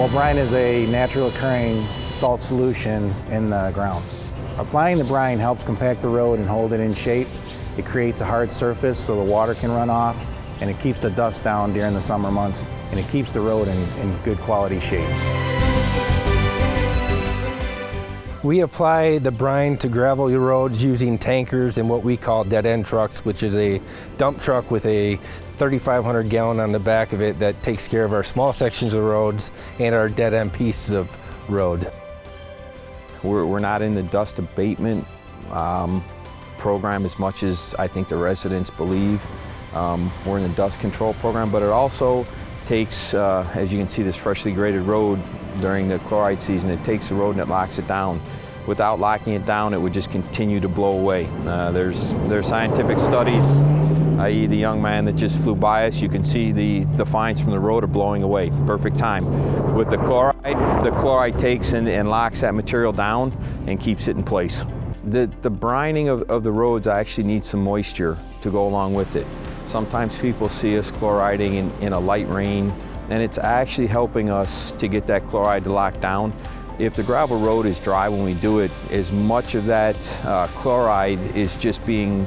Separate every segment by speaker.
Speaker 1: Well, brine is a natural occurring salt solution in the ground. Applying the brine helps compact the road and hold it in shape. It creates a hard surface so the water can run off, and it keeps the dust down during the summer months, and it keeps the road in good quality shape.
Speaker 2: We apply the brine to gravel roads using tankers and what we call dead-end trucks, which is a dump truck with a 3,500 gallon on the back of it that takes care of our small sections of roads and our dead-end pieces of road.
Speaker 3: We're not in the dust abatement program as much as I think the residents believe. We're in the dust control program, but it also takes, as you can see, this freshly graded road during the chloride season. It takes the road and it locks it down. Without locking it down, it would just continue to blow away. There's scientific studies, i.e. the young man that just flew by us, you can see the fines from the road are blowing away. Perfect time. With the chloride takes and locks that material down and keeps it in place. The brining of the roads actually needs some moisture to go along with it. Sometimes people see us chloriding in a light rain, and it's actually helping us to get that chloride to lock down. If the gravel road is dry when we do it, as much of that chloride is just being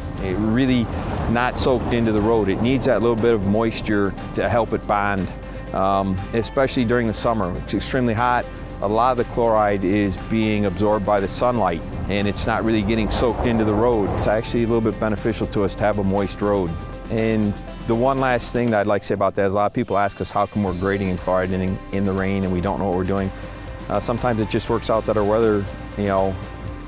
Speaker 3: really not soaked into the road. It needs that little bit of moisture to help it bond, especially during the summer. It's extremely hot. A lot of the chloride is being absorbed by the sunlight, and it's not really getting soaked into the road. It's actually a little bit beneficial to us to have a moist road. And the one last thing that I'd like to say about that is a lot of people ask us how come we're grading and chloriding in the rain and we don't know what we're doing. Sometimes it just works out that our weather,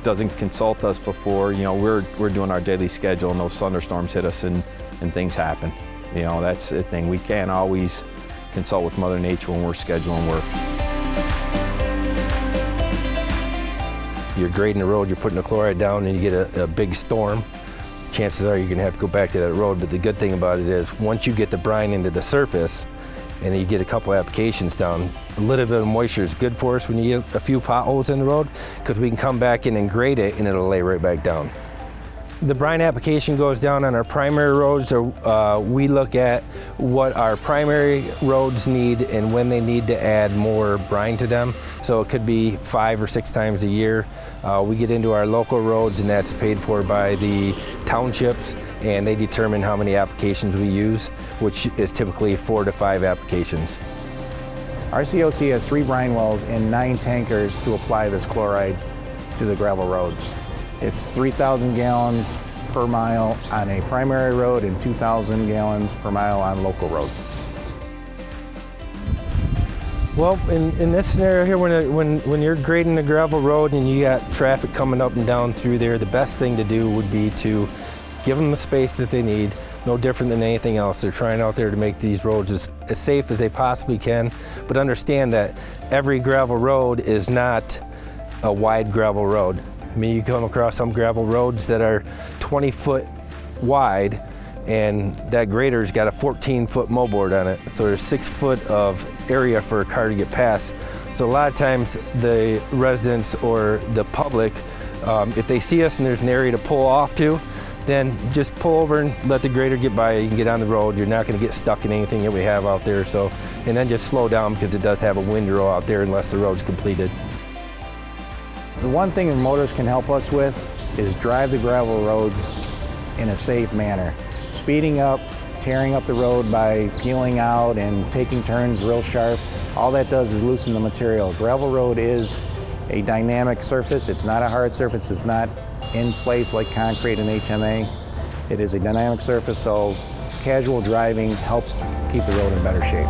Speaker 3: doesn't consult us before. We're doing our daily schedule and those thunderstorms hit us and things happen. That's the thing. We can't always consult with Mother Nature when we're scheduling work.
Speaker 2: You're grading the road, you're putting the chloride down, and you get a big storm. Chances are you're going to have to go back to that road, but the good thing about it is once you get the brine into the surface and you get a couple applications down, a little bit of moisture is good for us when you get a few potholes in the road, because we can come back in and grade it and it'll lay right back down. The brine application goes down on our primary roads. We look at what our primary roads need and when they need to add more brine to them. So it could be 5 or 6 times a year. We get into our local roads, and that's paid for by the townships, and they determine how many applications we use, which is typically 4 to 5 applications.
Speaker 1: RCOC has 3 brine wells and 9 tankers to apply this chloride to the gravel roads. It's 3,000 gallons per mile on a primary road and 2,000 gallons per mile on local roads.
Speaker 2: Well, in this scenario here, when you're grading the gravel road and you got traffic coming up and down through there, the best thing to do would be to give them the space that they need, no different than anything else. They're trying out there to make these roads as safe as they possibly can, but understand that every gravel road is not a wide gravel road. I mean, you come across some gravel roads that are 20 foot wide, and that grader's got a 14-foot moldboard on it. So there's 6 foot of area for a car to get past. So a lot of times the residents or the public, if they see us and there's an area to pull off to, then just pull over and let the grader get by. You can get on the road. You're not going to get stuck in anything that we have out there. So, and then just slow down, because it does have a windrow out there unless the road's completed.
Speaker 1: The one thing that motors can help us with is drive the gravel roads in a safe manner. Speeding up, tearing up the road by peeling out and taking turns real sharp, all that does is loosen the material. Gravel road is a dynamic surface. It's not a hard surface. It's not in place like concrete and HMA. It is a dynamic surface, so casual driving helps keep the road in better shape.